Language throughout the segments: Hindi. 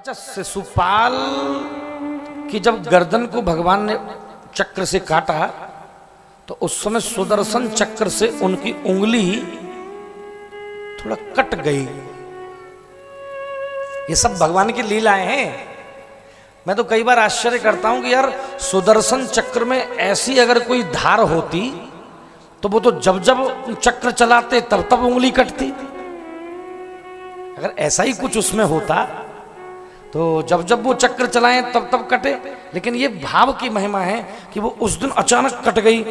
अच्छा, शिशुपाल की जब गर्दन को भगवान ने चक्र से काटा तो उस समय सुदर्शन चक्र से उनकी उंगली थोड़ा कट गई। ये सब भगवान की लीलाएं हैं। मैं तो कई बार आश्चर्य करता हूं कि यार सुदर्शन चक्र में ऐसी अगर कोई धार होती तो वो तो जब जब चक्र चलाते तब तब उंगली कटती। अगर ऐसा ही कुछ उसमें होता तो जब जब वो चक्र चलाएं तब तब कटे। लेकिन ये भाव की महिमा है कि वो उस दिन अचानक कट गई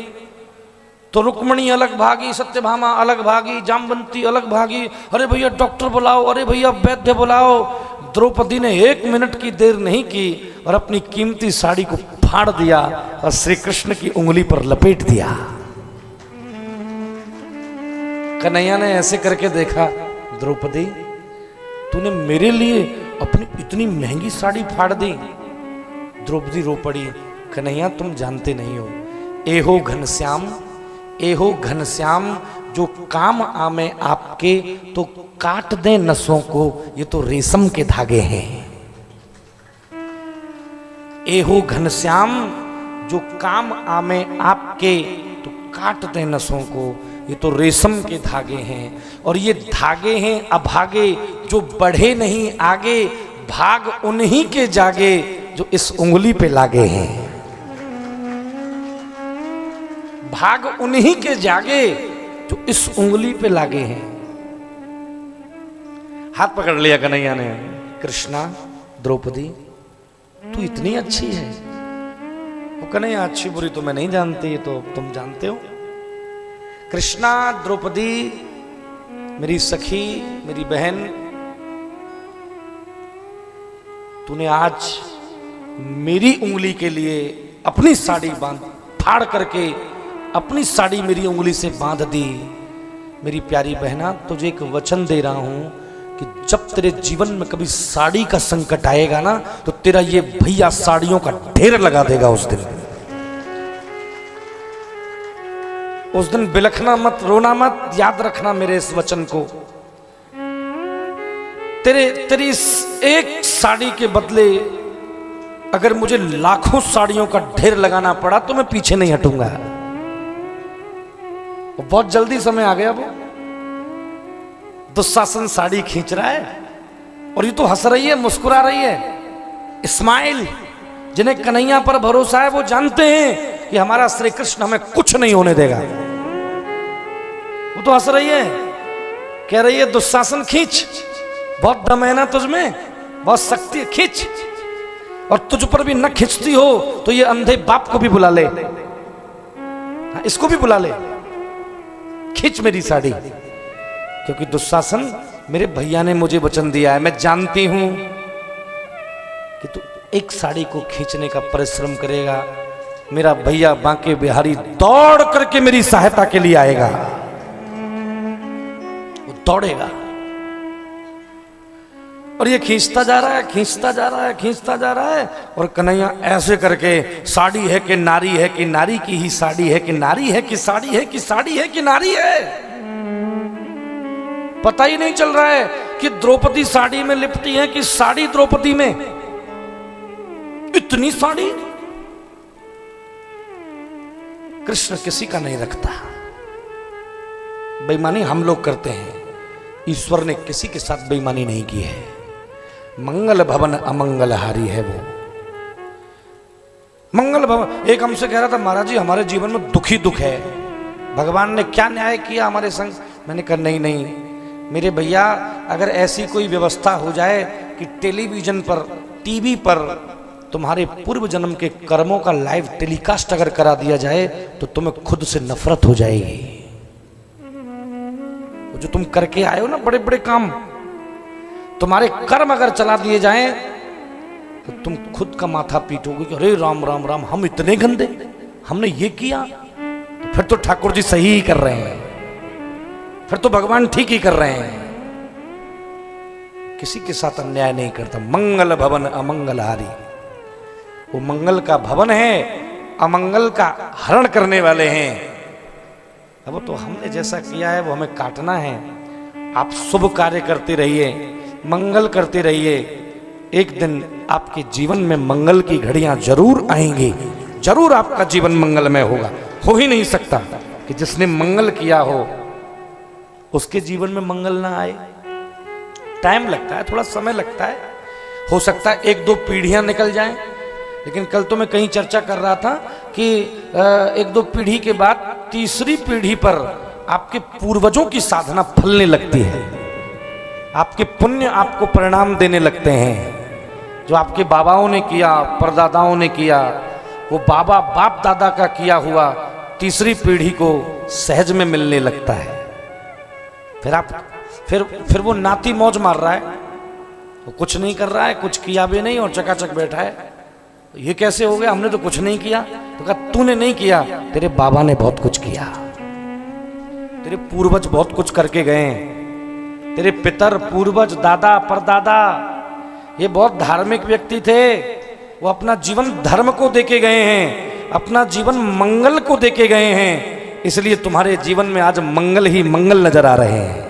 तो रुक्मणी अलग भागी, सत्यभामा अलग भागी, जामवंती अलग भागी। अरे भैया डॉक्टर बुलाओ, अरे भैया वैद्य बुलाओ। द्रौपदी ने 1 मिनट की देर नहीं की और अपनी कीमती साड़ी को फाड़ दिया और श्री कृष्ण की उंगली पर लपेट दिया। कन्हैया ने ऐसे करके देखा, द्रौपदी तूने मेरे लिए अपनी इतनी महंगी साड़ी फाड़ दी। द्रौपदी रो पड़ी। कन्हैया तुम जानते नहीं हो, एहो घनश्याम, एहो घनश्याम, जो काम आमे आपके तो काट दे नसों को, ये तो रेशम के धागे हैं। एहो घनश्याम, जो काम आमे आपके तो काट दे नसों को, ये तो रेशम के धागे हैं। और ये धागे हैं अभागे, जो बढ़े नहीं आगे, भाग उन्हीं के जागे जो इस उंगली पे लागे हैं। भाग उन्हीं के जागे जो इस उंगली पे लागे हैं। हाथ पकड़ लिया कन्हैया ने। कृष्णा, द्रौपदी तू इतनी अच्छी है। वो कन्हैया अच्छी बुरी तो मैं नहीं जानती, ये तो तुम जानते हो। कृष्णा, द्रौपदी मेरी सखी, मेरी बहन, तूने आज मेरी उंगली के लिए अपनी साड़ी फाड़ करके अपनी साड़ी मेरी उंगली से बांध दी। मेरी प्यारी बहना, तुझे एक वचन दे रहा हूं कि जब तेरे जीवन में कभी साड़ी का संकट आएगा ना तो तेरा ये भैया साड़ियों का ढेर लगा देगा। उस दिन बिलखना मत, रोना मत, याद रखना मेरे इस वचन को। तेरी इस एक साड़ी के बदले अगर मुझे लाखों साड़ियों का ढेर लगाना पड़ा तो मैं पीछे नहीं हटूंगा। बहुत जल्दी समय आ गया। वो दुशासन साड़ी खींच रहा है और ये तो हंस रही है, मुस्कुरा रही है। इस्माइल, जिन्हें कन्हैया पर भरोसा है, वो जानते हैं कि हमारा श्री कृष्ण हमें कुछ नहीं होने देगा। वो तो हंस रही है, कह रही है दुशासन खींच, बहुत दम है ना तुझमें, बहुत शक्ति है, खींच। और तुझ पर भी न खींचती हो तो ये अंधे बाप को भी बुला ले, इसको भी बुला ले, खींच मेरी साड़ी। क्योंकि दुशासन, मेरे भैया ने मुझे वचन दिया है, मैं जानती हूं कि तू एक साड़ी को खींचने का परिश्रम करेगा। मेरा भैया बांके बिहारी दौड़ करके मेरी सहायता के लिए आएगा। वो दौड़ेगा और ये खींचता जा रहा है, खींचता जा रहा है, खींचता जा रहा है। और कन्हैया ऐसे करके, साड़ी है कि नारी है कि नारी की ही साड़ी है कि नारी है कि साड़ी है कि साड़ी है कि नारी है, पता ही नहीं चल रहा है कि द्रौपदी साड़ी में लिपटी है कि साड़ी द्रौपदी में। इतनी साड़ी कृष्ण किसी का नहीं रखता। बेईमानी हम लोग करते हैं, ईश्वर ने किसी के साथ बेईमानी नहीं की है। मंगल भवन अमंगलहारी है वो। मंगल भवन। एक हमसे कह रहा था, महाराज जी हमारे जीवन में दुख ही दुख है, भगवान ने क्या न्याय किया हमारे संग। मैंने कहा नहीं नहीं मेरे भैया, अगर ऐसी कोई व्यवस्था हो जाए कि टेलीविजन पर, टीवी पर तुम्हारे पूर्व जन्म के कर्मों का लाइव टेलीकास्ट अगर करा दिया जाए तो तुम्हें खुद से नफरत हो जाएगी। जो तुम करके आए हो ना बड़े बड़े काम, तुम्हारे कर्म अगर चला दिए जाएं तो तुम खुद का माथा पीटोगे कि अरे राम राम राम, हम इतने गंदे, हमने ये किया। तो फिर तो ठाकुर जी सही ही कर रहे हैं, फिर तो भगवान ठीक ही कर रहे हैं। किसी के साथ अन्याय नहीं करता। मंगल भवन अमंगलहारी, वो मंगल का भवन है, अमंगल का हरण करने वाले हैं। अब तो हमने जैसा किया है वो हमें काटना है। आप शुभ कार्य करते रहिए, मंगल करते रहिए, एक दिन आपके जीवन में मंगल की घड़ियां जरूर आएंगी, जरूर आपका जीवन मंगलमय होगा। हो ही नहीं सकता कि जिसने मंगल किया हो उसके जीवन में मंगल ना आए। टाइम लगता है, थोड़ा समय लगता है, हो सकता है 1-2 पीढ़ियां निकल जाएं। लेकिन कल तो मैं कहीं चर्चा कर रहा था कि 1-2 पीढ़ी के बाद तीसरी पीढ़ी पर आपके पूर्वजों की साधना फलने लगती है, आपके पुण्य आपको परिणाम देने लगते हैं। जो आपके बाबाओं ने किया, परदादाओं ने किया, वो बाबा बाप दादा का किया हुआ तीसरी पीढ़ी को सहज में मिलने लगता है। फिर वो नाती मौज मार रहा है, वो कुछ नहीं कर रहा है, कुछ किया भी नहीं और चकाचक बैठा है। ये कैसे हो गया, हमने तो कुछ नहीं किया। तो कहा तूने नहीं किया, तेरे बाबा ने बहुत कुछ किया, तेरे पूर्वज बहुत कुछ करके गए, तेरे पितर पूर्वज दादा परदादा ये बहुत धार्मिक व्यक्ति थे, वो अपना जीवन धर्म को देके गए हैं, अपना जीवन मंगल को देके गए हैं, इसलिए तुम्हारे जीवन में आज मंगल ही मंगल नजर आ रहे हैं।